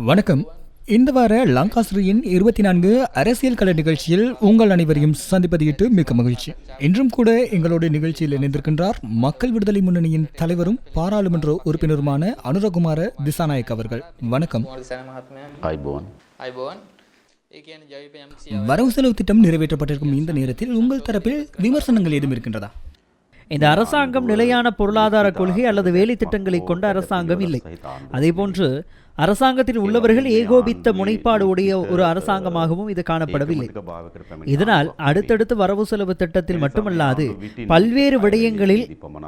வணக்கம். இந்த வார லங்காஸ்ரீயின் 24 அரசியல் கள நிகழ்ச்சியில் உங்கள் அனைவரையும் சந்திப்பதையிட்டு மிக்க மகிழ்ச்சி. இன்றும் கூட எங்களோட நிகழ்ச்சியில் இணைந்திருக்கின்றார் மக்கள் விடுதலை முன்னணியின் தலைவரும் பாராளுமன்ற உறுப்பினருமான அனுரகுமார திசாநாயக் அவர்கள். வணக்கம். வரவு செலவு திட்டம் நிறைவேற்றப்பட்டிருக்கும் இந்த நேரத்தில் உங்கள் தரப்பில் விமர்சனங்கள் ஏதும் இருக்கின்றதா? இந்த அரசாங்கம் நிலையான பொருளாதார கொள்கை அல்லது வேலை திட்டங்களை கொண்ட அரசாங்கம் இல்லை. அதேபோன்று அரசாங்கத்தில் உள்ளவர்கள் ஏகோபித்த முனைப்பாடு உடைய ஒரு அரசாங்கமாகவும் இது காணப்படவில்லை. இதனால் அடுத்தடுத்து வரவு செலவு திட்டத்தில் மட்டுமல்லாது பல்வேறு விடயங்களில்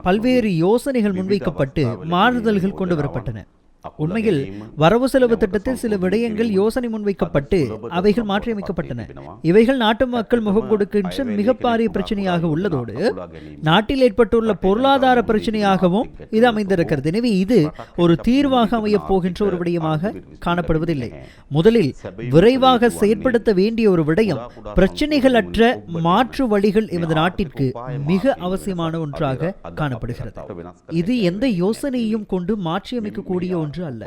பல்வேறு யோசனைகள் முன்வைக்கப்பட்டு மாறுதல்கள் கொண்டு வரப்பட்டன. உண்மையில் வரவு செலவு திட்டத்தில் சில விடயங்கள் யோசனை முன்வைக்கப்பட்டு அவைகள் மாற்றியமைக்கப்பட்டன. இவைகள் நாட்டு மக்கள் முகம் கொடுக்கின்ற மிக பாரிய பிரச்சனையாக உள்ளதோடு நாட்டில் ஏற்பட்டுள்ள பொருளாதார பிரச்சனையாகவும் இது அமைந்திருக்கிறது. எனவே இது ஒரு தீர்வாக அமையப் போகின்ற ஒரு விடயமாக காணப்படுவதில்லை. முதலில் விரைவாக செயற்படுத்த வேண்டிய ஒரு விடயம் பிரச்சனைகள் அற்ற மாற்று வழிகள் எமது நாட்டிற்கு மிக அவசியமான ஒன்றாக காணப்படுகிறது. இது எந்த யோசனையையும் கொண்டு மாற்றியமைக்கக்கூடிய ஒன்று அல்ல.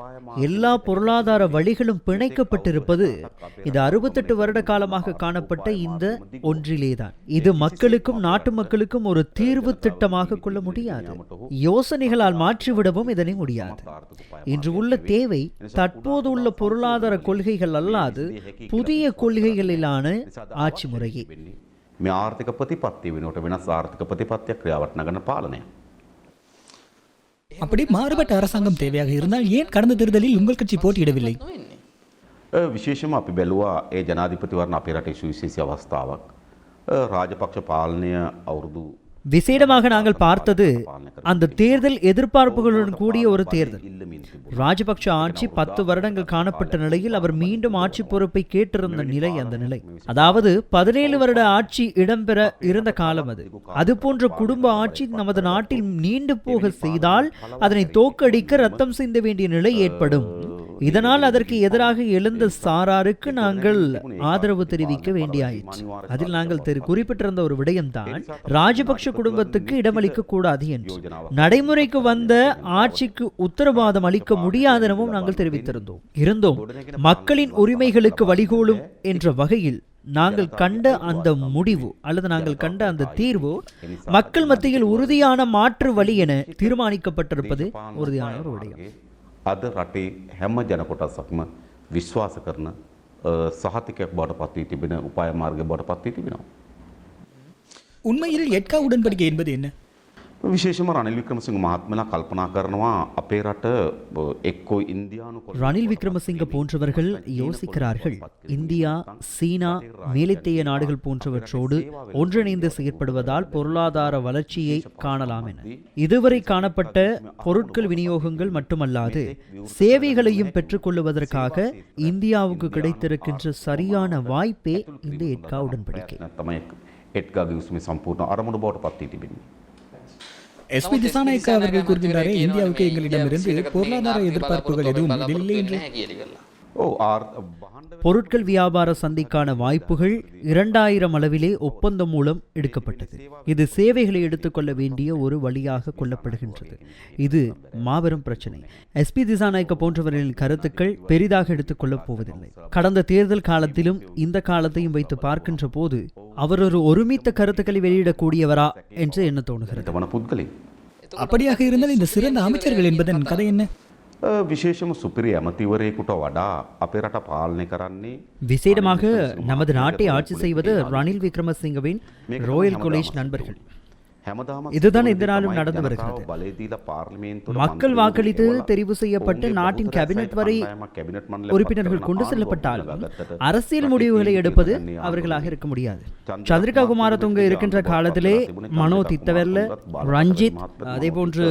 எல்லா பொருளாதார வழிகளும் பிணைக்கப்பட்டிருப்பது இது 68 வருட காலமாக காணப்பட்ட இந்த ஒன்றிலேதான். இது மக்களுக்கும் நாட்டு மக்களுக்கும் ஒரு தீர்வு திட்டமாக கொள்ள முடியாது. யோசனைகளால் மாற்றிவிடவும் இதனை முடியாது. இன்று உள்ள தேவை தற்போது உள்ள பொருளாதார கொள்கைகள் அல்லாது புதிய கொள்கைகளிலான ஆட்சி முறையே. ආර්ථික ප්‍රතිපත්තිය වෙනුවට වෙනස් ආර්ථික ප්‍රතිපත්තියක් ක්‍රියාවට නගන පාලනය. அப்படி மாறுபட்ட அரசாங்கம் தேவையாக இருந்தால் ஏன் கடந்த தேர்தலில் உங்கள் கட்சி போட்டியிடவில்லை? විශේෂම අපි බැලුවා ඒ ජනාධිපතිවරණ අපේ රටේ සුවිශේෂී අවස්ථාවක්. රාජපක්ෂ පාලනය අවුරුදු விசேடமாக நாங்கள் பார்த்தது அந்த தேர்தல் எதிர்பார்ப்புகளுடன் கூடிய ஒரு தேர்தல். ராஜபக்ஷ ஆட்சி 10 வருடங்கள் காணப்பட்ட நிலையில் அவர் மீண்டும் ஆட்சி பொறுப்பை கேட்டிருந்த நிலை அந்த நிலை. அதாவது 17 வருட ஆட்சி இடம்பெற இருந்த காலம் அது. அது போன்ற குடும்ப ஆட்சி நமது நாட்டில் நீண்டு போக செய்தால் அதனை தோற்கடிக்க ரத்தம் சிந்த வேண்டிய நிலை ஏற்படும். இதனால் அதற்கு எதிராக எழுந்த சாராருக்கு நாங்கள் ஆதரவு தெரிவிக்க வேண்டியாயிற்று. அதில் நாங்கள் குறிப்பிட்டிருந்த ஒரு விடயம்தான் ராஜபக்ஷ குடும்பத்துக்கு இடமளிக்க கூடாது என்று. நடைமுறைக்கு வந்த ஆட்சிக்கு உத்தரவாதம் அளிக்க முடியாதெனவும் நாங்கள் தெரிவித்திருந்தோம். மக்களின் உரிமைகளுக்கு வழிகோலும் என்ற வகையில் நாங்கள் கண்ட அந்த முடிவு அல்லது நாங்கள் கண்ட அந்த தீர்வு மக்கள் மத்தியில் உறுதியான மாற்று வழி என தீர்மானிக்கப்பட்டிருப்பது உறுதியான ஒரு விடயம். අද රටේ හැම ජන කොටසක්ම විශ්වාස කරන සහතිකයක් බවට පත් වී තිබෙන උපාය මාර්ගය බවට පත් වී තිබෙනවා. உண்மையில் எட்கா உடன்படிக்கை என்பது என்ன? විශේෂම රනිල් වික්‍රමසිංහ මහත්මලා කල්පනා කරනවා අපේ රට එක්කෝ ඉන්දියානු ரணில் விக்ரமசிங்க போன்றவர்கள் யோசிக்கிறார்கள் இந்தியா சீனா மேலைத்தேய நாடுகள் போன்றவற்றோடு ஒன்றிணைந்து செயற்படுவதால் பொருளாதார வளர்ச்சியை காணலாம் என. இதுவரை காணப்பட்ட பொருட்கள் விநியோகங்கள் மட்டுமல்லாது சேவைகளையும் பெற்றுக்கொள்வதற்காக இந்தியாவுக்கு கிடைத்திருக்கின்ற சரியான வாய்ப்பே இந்த எட்கா உடன்படிக்கை. එට්ගාගේ උස්මේ සම්පූර්ණ අරමුණු බවට පත් වී තිබෙනවා. எஸ்பி திசாநாயக் அவர்கள் கூறுகின்றாரே இந்தியாவுக்கு எங்களிடமிருந்து பொருளாதார எதிர்பார்ப்புகள் எதுவும் இல்லை என்று. பொருட்கள் வியாபார சந்தைக்கான வாய்ப்புகள் 2000 அளவிலே ஒப்பந்தம் மூலம் எடுக்கப்பட்டது. இது சேவைகளை எடுத்துக்கொள்ள வேண்டிய ஒரு வழியாக கொள்ளப்படுகின்றது. இது மாபெரும் பிரச்சனை. எஸ்பி திசாநாயக்க போன்றவர்களின் கருத்துக்கள் பெரிதாக எடுத்துக்கொள்ளப் போவதில்லை. கடந்த தேர்தல் காலத்திலும் இந்த காலத்தையும் வைத்து பார்க்கின்ற போது அவர் ஒரு ஒருமித்த கருத்துக்களை வெளியிடக்கூடியவரா என்று என்ன தோணுகிறது? அப்படியாக இருந்தால் இந்த சிறந்த அமைச்சர்கள் என்பதன் கதை என்ன? විශේෂම සුපිරි ඇමතිවරයෙකුට වඩා අපේ රට පාලනය කරන්නේ விசேடமாக நமது நாட்டை ஆட்சி செய்வது ரணில் விக்ரமசிங்கவின் ராயல் காலேஜ் நண்பர்கள். இதுதான் இந்த நாளும் நடந்து வருகிறது. மக்கள் வாக்களித்து தெரிவு செய்யப்பட்டு நாட்டின் கேபினெட் வரை உறுப்பினர்கள் கொண்டு செல்லப்பட்டாலும் அரசியல் முடிவுகளை எடுப்பது அவர்களாக இருக்க முடியாது. சந்திரிகா குமாரதுங்க இருக்கின்ற காலத்திலே மனோ தித்தவெல்ல, ரஞ்சித், அதே போன்று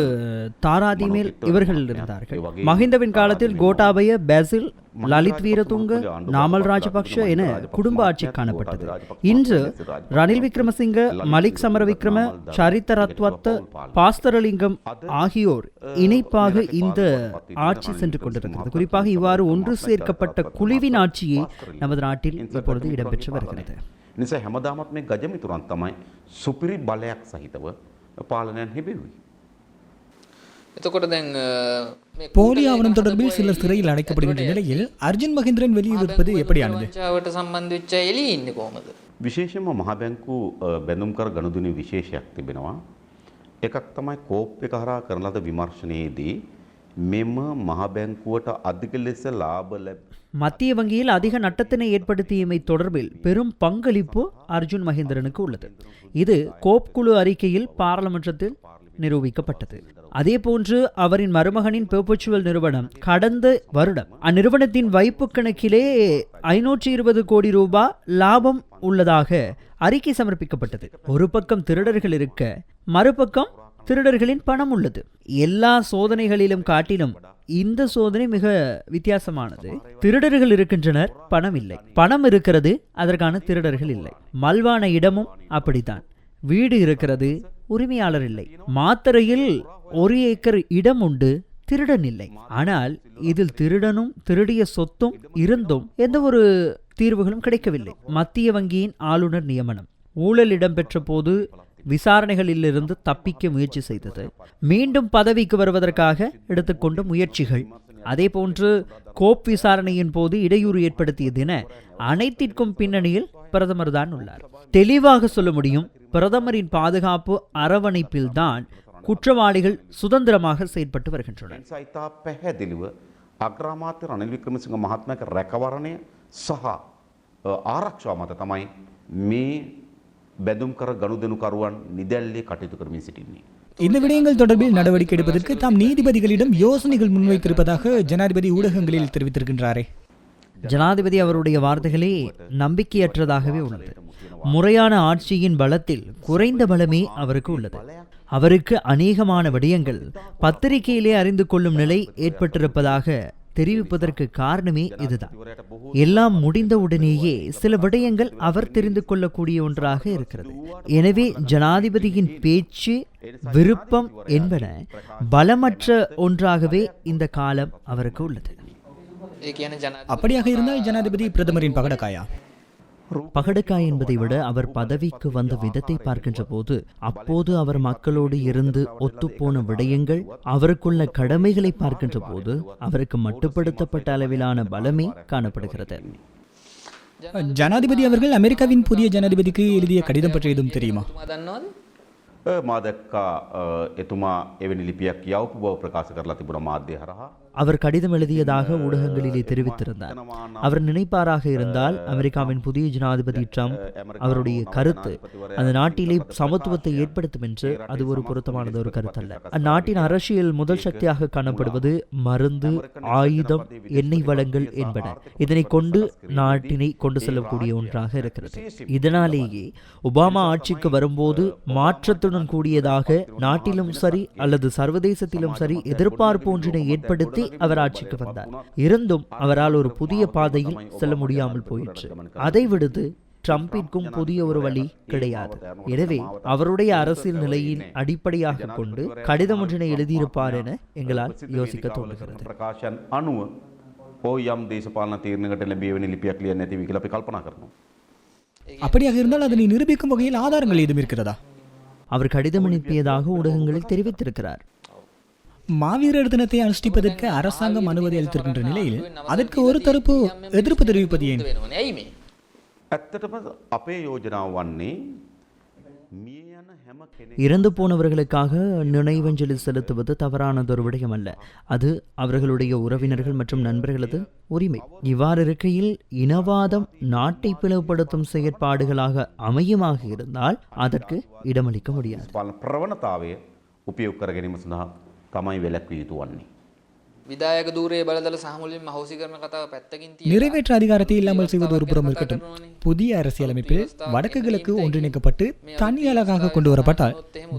தாராதிமேல் இவர்கள் இருந்தார்கள். மஹிந்தவின் காலத்தில் கோட்டாபய, பேசில், லலித் வீரதுங்க, நாமல் ராஜபக்ஷ என குடும்ப ஆட்சி காணப்பட்டது. இன்று ரணில் விக்ரமசிங்க, மலிக் சமரவிக்ரம, சரித்த ரத்வத்த, பாஸ்தரலிங்கம் ஆகியோர் இணைப்பாக இந்த ஆட்சி சென்று கொண்டிருக்கிறது. குறிப்பாக இவ்வாறு ஒன்று சேர்க்கப்பட்ட குழுவின் ஆட்சியே நமது நாட்டில் இப்பொழுது இடம்பெற்று வருகிறது. නිසා හැමදාමත් මේ ගජමිතුරන් තමයි සුපිරි බලයක් සහිතව පාලනයන් හිබෙව්වේ. එතකොට දැන් போலி ஆவணம் தொடர்பில் சிலர் சிறையில் அடைக்கப்படுகின்ற நிலையில் அர்ஜுன் மகேந்திரன் வெளியிலிருப்பது எப்படியானது? වංචාවට සම්බන්ධ වෙච්ච අය එළියේ ඉන්නේ කොහමද? විශේෂයෙන්ම මහ බැංකු බැඳුම්කර ගනුදෙනු විශේෂයක් තිබෙනවා. එකක් තමයි කෝප් එක හරහා කරන ලද විමර්ශනයේදී මෙම මහ බැංකුවට අධික ලෙස ලාභ மத்திய வங்கியில் அதிக நட்டத்தினை ஏற்படுத்தியமை தொடர்பில் பெரும் பங்களிப்பு அர்ஜுன் மகேந்திரனுக்கு உள்ளது. இது கோப் குழு அறிக்கையில் பாராளுமன்றத்தில் நிரூபிக்கப்பட்டது. அதேபோன்று அவரின் மருமகனின் பெர்பச்சுவல் நிறுவனம் கடந்த வருடம் அந்நிறுவனத்தின் வைப்பு கணக்கிலே 520 கோடி ரூபாய் லாபம் உள்ளதாக அறிக்கை சமர்ப்பிக்கப்பட்டது. ஒரு பக்கம் திருடர்கள் இருக்க மறுபக்கம் திருடர்களின் பணம் உள்ளது. எல்லா சோதனைகளிலும் காட்டிலும் இந்த சோதனை மிக வித்தியாசமானது. திருடர்கள் இருக்கின்றனர், பணம் இல்லை. பணம் இருக்கிறது, அதற்கான திருடர்கள் இல்லை. மல்வான இடமும் அப்படித்தான். வீடு இருக்கிறது, உரிமையாளர் இல்லை. மாத்தறையில் 1 ஏக்கர் இடம் உண்டு, திருடன் இல்லை. ஆனால் இதில் திருடனும் திருடிய சொத்தும் இருந்தும் எந்த ஒரு தீர்வுகளும் கிடைக்கவில்லை. மத்திய வங்கியின் ஆளுநர் நியமனம் ஊழல் இடம்பெற்ற போது விசாரணைகளிலிருந்து தப்பிக்க முயற்சி செய்தது. மீண்டும் பதவிக்கு வருவதற்காக எடுத்துக்கொண்ட முயற்சிகள், அதேபோன்று கோப் விசாரணையின் போது இடையூறு ஏற்படுத்தியதென அனைத்திற்கும் பின்னணியில் பிரதமர் தான் உள்ளார். தெளிவாக சொல்ல முடியும், பிரதமரின் பாதுகாப்பு அரவணைப்பில்தான் குற்றவாளிகள் சுதந்திரமாக செயல்பட்டு வருகின்றனர். සයිතා පැහැදිලිව අග්‍රාමාත්‍ය රනිල් වික්‍රමසිංහ මහත්මයාගේ රැකවරණය සහ ආරක්ෂාව මත තමයි මේ බැඳුම්කර ගනුදෙනුකරුවන් නිදැල්ලේ කටයුතු කරමින් සිටින්නේ. இந்த விடயங்கள் தொடர்பில் நடவடிக்கை எடுப்பதற்கு தாம் நீதிபதிகளிடம் யோசனைகள் முன்வைத்திருப்பதாக ஜனாதிபதி ஊடகங்களில் தெரிவித்திருக்கின்றாரே. ஜனாதிபதி அவருடைய வார்த்தைகளே நம்பிக்கையற்றதாகவே உள்ளது. முறையான ஆட்சியின் பலத்தில் குறைந்த பலமே அவருக்கு உள்ளது. அவருக்கு அநேகமான விடயங்கள் பத்திரிகையிலே அறிந்து கொள்ளும் நிலை ஏற்பட்டிருப்பதாக தெரிவிப்பதற்கு காரணமே இதுதான். எல்லாம் முடிந்தவுடனேயே சில விடயங்கள் அவர் தெரிந்து கொள்ளக்கூடிய ஒன்றாக இருக்கிறது. எனவே ஜனாதிபதியின் பேச்சு, விருப்பம் என்பன பலமற்ற ஒன்றாகவே இந்த காலம் அவருக்கு உள்ளது. ඒ කියන්නේ ජනාධිපති அப்படியாக இருந்தால் ஜனாதிபதி பிரதமரின் பகடக்காயா? பகடக்காய் என்பதை விட அவர் பதவிக்கு வந்த விதத்தை பார்க்கின்ற போது, அப்போது அவர் மக்களோடு இருந்து ஒத்துப்போன விடயங்கள், அவருக்குள்ள கடமைகளை பார்க்கின்ற போது அவருக்கு மட்டுப்படுத்தப்பட்ட அளவிலான பலமே காணப்படுகிறது. ஜனாதிபதி அவர்கள் அமெரிக்காவின் புதிய ஜனாதிபதிக்கு எழுதிய கடிதம் பற்றி எதுவும் தெரியுமா? තුමා දන්නවද? මා දැක්කා එතුමා එවැනි ලිපියක් යවපු බව ප්‍රකාශ කරලා තිබුණා මාධ්‍ය හරහා. அவர் கடிதம் எழுதியதாக ஊடகங்களிலே தெரிவித்திருந்தார். அவர் நினைப்பாராக இருந்தால் அமெரிக்காவின் புதிய ஜனாதிபதி ட்ரம்ப் அவருடைய கருத்து அந்த நாட்டிலே சமத்துவத்தை ஏற்படுத்தும் என்று, அது ஒரு பொருத்தமானது ஒரு கருத்தல்ல. அந்நாட்டின் அரசியல் முதல் சக்தியாக காணப்படுவது மருந்து, ஆயுதம், எண்ணெய் வளங்கள் என்பன. இதனை கொண்டு நாட்டினை கொண்டு செல்லக்கூடிய ஒன்றாக இருக்கிறது. இதனாலேயே ஒபாமா ஆட்சிக்கு வரும்போது மாற்றத்துடன் கூடியதாக நாட்டிலும் சரி அல்லது சர்வதேசத்திலும் சரி எதிர்பார்ப்பு ஒன்றினை ஏற்படுத்தி அவர் ஆட்சிக்கு வந்தார். இருந்தும் அவரால் ஒரு புதிய பாதையில் செல்ல முடியாமல் போயிற்று. அதை விடுத்து ட்ரம்பிற்கும் புதிய ஒரு வழி கிடையாது. எனவே அவருடைய அரசியல் நிலையின் அடிப்படையாக கொண்டு கடிதம் ஒன்றினை எழுதியிருப்பார் என எங்களால் யோசிக்க தோன்றுகிறது. ප්‍රකාශයන් අනුව ඕයම් දේශපාලන තීරණයකට ලැබිය වෙන ලිපියක් ලියන්නේ නැති වී කියලා අපි කල්පනා කරනවා. அப்படியாக இருந்தால் அதனை நிரூபிக்கும் வகையில் ஆதாரங்கள் ஏதும் இருக்கிறதா? அவர் கடிதம் அனுப்பியதாக ஊடகங்களில் தெரிவித்திருக்கிறார். மாவீரர் தினத்தை அனுஷ்டிப்பதற்கு அரசாங்கம் அனுமதி அளித்திருக்கின்ற நிலையில் அதற்கு ஒரு தரப்பு எதிர்ப்பு தெரிவிப்பது ஏன்? වෙනවනේ. ඇයි මේ? ඇත්තටම අපේ යෝජනාව වන්නේ මිය යන හැම කෙනෙක් இறந்து போனவர்களுக்காக நினைவஞ்சலி செலுத்துவது தவறானதொரு விடயம் அல்ல. அது அவர்களுடைய உறவினர்கள் மற்றும் நண்பர்களது உரிமை. இவ்வாறு இருக்கையில் இனவாதம் நாட்டை பிளவுபடுத்தும் செயற்பாடுகளாக அமையுமாக இருந்தால் அதற்கு இடமளிக்க முடியாது. පාලන ප්‍රවණතාවය උපයෝග කර ගැනීම සඳහා තමයි වැළැක්විය යුතු වන්නේ. විදායක ධූරයේ බලදල සහමුලින්ම හවුසි කරන කතාව පැත්තකින් තියලා நிறைவேற்ற அதிகாரத்தை இல்லாமல் செய்வது ஒரு புறம் இருக்கட்டும், புதிய அரசியலமைப்பில் வடக்கு கிழக்கு ஒன்றிணைக்கப்பட்டு தனி அழகாக கொண்டு வரப்பட்டால்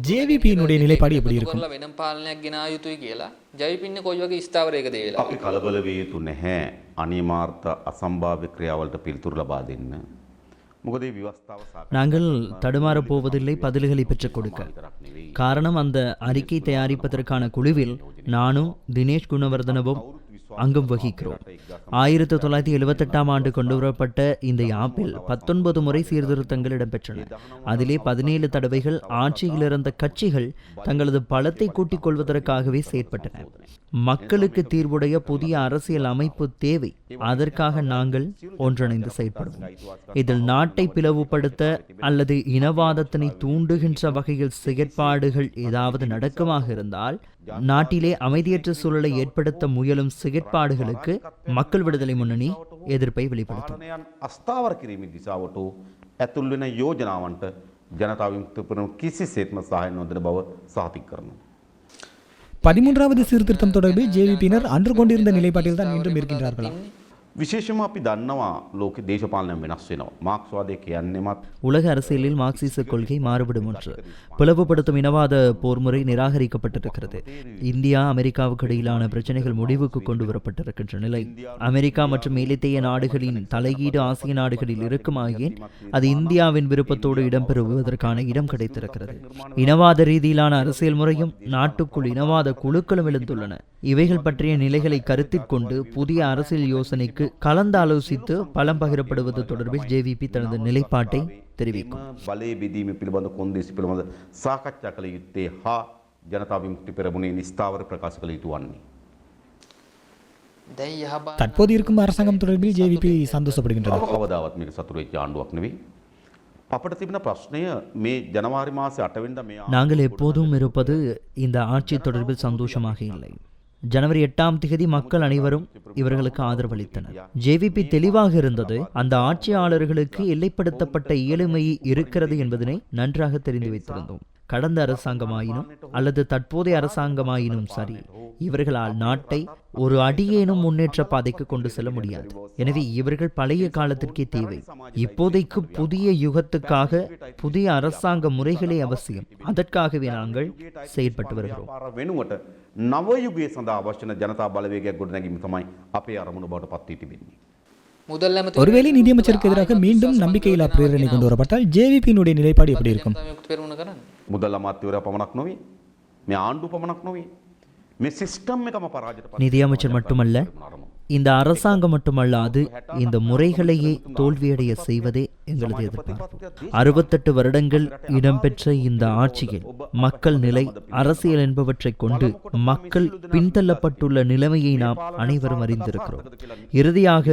ஜேவிபியினுடைய நிலைப்பாடு எப்படி இருக்கும்? කරලා වෙනම පාලනයක් ගෙනා යුතුයි කියලා ජයපින්නේ කොයි වගේ ස්ථාවරයකද ඒ වෙලාවේ? අපි කලබල විය යුතු නැහැ අනියමාර්ථ අසම්භාව්‍ය ක්‍රියාවලට පිළිතුරු ලබා දෙන්න. මොකද මේ ව්‍යවස්ථාව සාකච්ඡා நாங்கள் தடுமாறப் போவதில்லை பதில்களை பெற்றுக் கொடுக்க. காரணம், அந்த அறிக்கை தயாரிப்பதற்கான குழுவில் நானும் தினேஷ் குணவர்தனவும் அங்கம் வகிக்கிறோம். 1978ஆம் ஆண்டு கொண்டுவரப்பட்ட இந்த ஆப்பில் 19 முறை சீர்திருத்தங்கள் இடம்பெற்றன. அதிலே 17 தடவைகள் ஆட்சியில் இருந்த கட்சிகள் தங்களது பலத்தை கூட்டிக் கொள்வதற்காகவே செயற்பட்டன. மக்களுக்கு தீர்வுடைய புதிய அரசியல் அமைப்பு தேவை. அதற்காக நாங்கள் ஒன்றிணைந்து செயற்படுவோம். இதில் நாட்டை பிளவுபடுத்த அல்லது இனவாதத்தினை தூண்டுகின்ற வகையில் செயற்பாடுகள் ஏதாவது நடக்குமாக இருந்தால், நாட்டிலே அமைதியற்ற சூழலை ஏற்படுத்த முயலும் செயற்பாடுகளுக்கு மக்கள் விடுதலை முன்னணி எதிர்ப்பை வெளிப்படுத்தும். අස්ථාවර කිරීමේ දිශාවට ඇතුල් වෙන යෝජනාවන්ට ජනතා විමුක්ති පෙරමුණ කිසිසේත්ම සහාය නොදෙන බව සහතික කරනවා. 13வது சீர்திருத்தம் தொடர்பில் ஜேவிபியினர் அன்று கொண்டிருந்த நிலைப்பாட்டில் தான் இன்றும் இருக்கின்றார்களா? විශේෂම අපි දන්නවා ලෝක දේශපාලනය වෙනස් වෙනවා. මාක්ස්වාදය කියන්නේමත් உலக அரசியலில் மார்க்சிச கொள்கை மாறுபடும் ஒன்று. பிளவுபடுத்தும் இனவாத போர்முறை நிராகரிக்கப்பட்டிருக்கிறது. இந்தியா அமெரிக்காவுக்கு இடையிலான பிரச்சனைகள் முடிவுக்கு கொண்டு வரப்பட்டிருக்கின்ற நிலை, அமெரிக்கா மற்றும் மேலைத்தேய நாடுகளின் தலையீடு ஆசிய நாடுகளில் இருக்குமாயின் அது இந்தியாவின் விருப்பத்தோடு இடம்பெறுவதற்கான இடம் கிடைத்திருக்கிறது. இனவாத ரீதியிலான அரசியல் முறையும் நாட்டுக்குள் இனவாத குழுக்களும் எழுந்துள்ளன. இவைகள் பற்றிய நிலைகளை கருத்தில் கொண்டு புதிய அரசியல் யோசனைக்கு கலந்தாலோசித்து பலம் பகிரப்படுவது தொடர்பில் ஜேவிபி தனது நிலைப்பாட்டை தெரிவிக்கும். බලය බෙදීම පිළිබඳ කොන්දේසි පිළිබඳ සාකච්ඡා කළ යුත්තේ හා ජනතා විමුක්ති පෙරමුණේ නිස්ථාවර ප්‍රකාශ කළ යුතු වන්නේ. දැන් යහපා தற்போது இருக்கும் அரசாங்கம் தொடர்பில் ஜேவிபி சந்தோஷப்படுகின்றது. කවදාවත් මේක සතුරු වෙච්ච ආණ්ඩුවක් නෙවෙයි. අපිට තිබෙන ප්‍රශ්නය මේ ජනවාරි මාසේ 8 වෙනිදා මේ நாங்கள் எப்போதும் இருப்பது இந்த ஆட்சி தொடர்பில் சந்தோஷமாக இல்லை. ஜனவரி 8ஆம் தேதி மக்கள் அனைவரும் இவர்களுக்கு ஆதரவளித்தனர். ஜேவிபி தெளிவாக இருந்தது. அந்த ஆட்சியாளர்களுக்கு எல்லைப்படுத்தப்பட்ட இயலுமை இருக்கிறது என்பதனை நன்றாக தெரிந்து வைத்திருந்தோம். கடந்த அரசாங்கமாயினும் அல்லது தற்போதைய அரசாங்கமாயினும் சரி, இவர்களால் நாட்டை ஒரு அடியேனும் முன்னேற்ற பாதைக்கு கொண்டு செல்ல முடியாது. எனவே இவர்கள் பழைய காலத்திற்கே தேவை. இப்போதைக்கு புதிய யுகத்துக்காக புதிய அரசாங்க முறைகளே அவசியம். அதற்காகவே நாங்கள் செயற்பட்டு வருகிறோம். වෙනුවට නව යුගයේ සඳහා අවශ්‍ය වන ජනතා බලවේගයක් ගොඩනැගීම තමයි අපේ අරමුණ බවට පත් වී තිබෙන්නේ. මුදල් ඇමති ஒருவேளை நிதியமைச்சருக்கு எதிராக மீண்டும் நம்பிக்கையில்லா பிரேரணை கொண்டு வரப்பட்டால் ஜேவிபியினுடைய நிலைப்பாடு எப்படி இருக்கும்? ජනතා විමුක්ති පෙරමුණ කරන්නේ. මුදල් අමාත්‍යවරයා පමණක් නොවේ. මේ ආණ්ඩුව පමණක් නොවේ. මේ සිස්ටම් එකම පරාජයට පත් நிதியமைச்சர் மட்டுமல்ல, இந்த அரசாங்கம் மட்டுமல்லாது இந்த முறைகளையே தோல்வியடைய செய்வதே எங்களது எதிர்பார்ப்பு. 68 வருடங்கள் இடம்பெற்ற இந்த ஆட்சியில் மக்கள் நிலை, அரசியல் என்பவற்றை கொண்டு மக்கள் பின்தள்ளப்பட்டுள்ள நிலைமையை நாம் அனைவரும் அறிந்திருக்கிறோம். இறுதியாக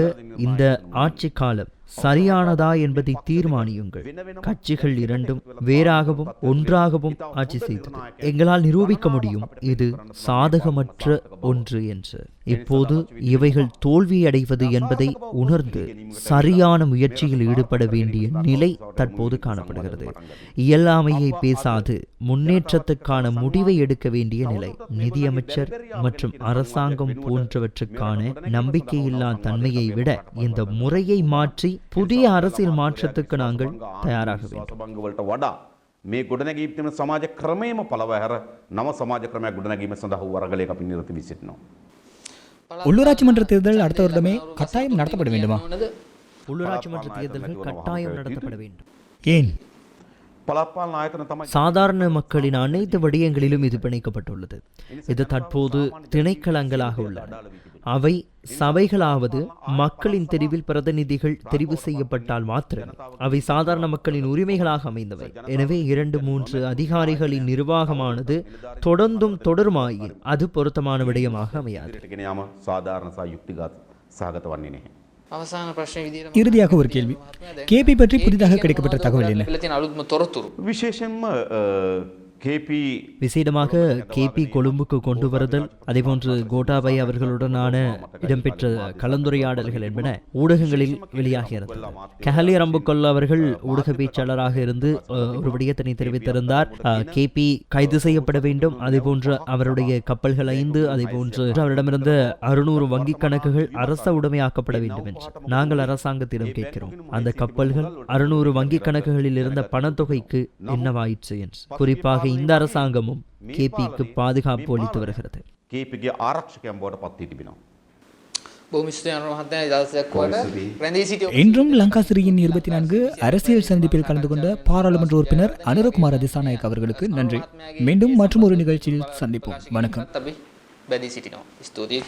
இந்த ஆட்சி காலம் சரியானதா என்பதை தீர்மானியுங்கள். கட்சிகள் இரண்டும் வேறாகவும் ஒன்றாகவும் ஆட்சி செய்தது. எங்களால் நிரூபிக்க முடியும் இது சாதகமற்ற ஒன்று என்று. இப்போது இவைகள் தோல்வியடைவது என்பதை உணர்ந்து சரியான முயற்சியில் ஈடுபட வேண்டிய நிலை தற்போது காணப்படுகிறது. இயலாமையை பேசாது முன்னேற்றத்துக்கான முடிவை எடுக்க வேண்டிய நிலை. நிதியமைச்சர் மற்றும் அரசாங்கம் போன்றவற்றுக்கான நம்பிக்கையில்லா தன்மையை விட இந்த முறையை மாற்றி புதிய அரசியல் மாற்றத்துக்கு நாங்கள் தயாராக வேண்டும். සභංගවලට වඩා මේ ගොඩනැගීම් තිබෙන සමාජ ක්‍රමයේම පළව හැර නව සමාජ ක්‍රමයක් ගොඩනැගීම සඳහා වූ වරගලයක අපි නිරත වී සිටිනවා. உள்ளூராட்சி மன்ற தேர்தல் அடுத்த வருடமே கட்டாயம் நடத்தப்பட வேண்டுமா? உள்ளூராட்சி மன்ற தேர்தல்கள் கட்டாயம் நடத்தப்பட வேண்டும். ஏன்? පළාත් පාලන ආයතන තමයි சாதாரண மக்களின் அனைத்து விடயங்களிலும் இது பிணைக்கப்பட்டுள்ளது. இது தற்போது திணைக்களங்களாக உள்ளன. அவை சபைகளாவது மக்களின் தெரிவில் பிரதிநிதிகள் தெரிவு செய்யப்பட்டால் மாத்திரமே அவை சாதாரண மக்களின் உரிமைகளாக அமைந்தவை. எனவே 2-3 அதிகாரிகளின் நிர்வாகமானது தொடர்ந்தும் தொடருமாயின் அது பொருத்தமான விடயமாக அமையாது. ගෙන යාම සාධාරණ සහ යුක්තිගත සහගත වන්නේ නැහැ. අවසාන ප්‍රශ්නේ විදියට இறுதியாக ஒரு கேள்வி. கேபி பற்றி புதிதாக கிடைக்கப்பட்ட தகவல் என்ன? පිළිතින අලුත්ම තොරතුරු විශේෂයෙන්ම KP விசேடமாக கேபி கொழும்புக்கு கொண்டு வருதல், அதேபோன்று கோட்டாபய அவர்களுடனான இடம்பெற்ற கலந்துரையாடல்கள் என்பன ஊடகங்களில் வெளியாகியிருந்தது. கஹலி ரம்புக்கொல்ல அவர்கள் ஊடக பேச்சாளராக இருந்து ஒரு விடயத்தினை தெரிவித்திருந்தார். கேபி கைது செய்யப்பட வேண்டும், அதேபோன்று அவருடைய கப்பல்கள் 5, அதேபோன்று அவரிடமிருந்த 600 வங்கிக் கணக்குகள் அரச உடைமையாக்கப்பட வேண்டும் என்று நாங்கள் அரசாங்கத்திடம் கேட்கிறோம். அந்த கப்பல்கள் 600 வங்கிக் கணக்குகளில் இருந்த பணத்தொகைக்கு என்னவாயிற்று என்று. குறிப்பாக இந்த அரசாங்கமும் கேபிக்கு பாதுகாப்பு அளித்து வருகிறது. KPගේ ආරක්ෂකයන් බවට පත් වී තිබෙනවා. බොහොම ස්තුතියි අනුර මහත්මයා දවසක් වට රැඳී සිටියෝ. இன்றும் லங்காசிரியின் 24 அரசியல் சந்திப்பில் கலந்து கொண்ட பாராளுமன்ற உறுப்பினர் அனுரகுமார திசாநாயக் அவர்களுக்கு நன்றி. மீண்டும் மற்றும் ஒரு நிகழ்ச்சியில் சந்திப்போம். வணக்கம். අපි බැඳී සිටිනවා. ස්තුතියි.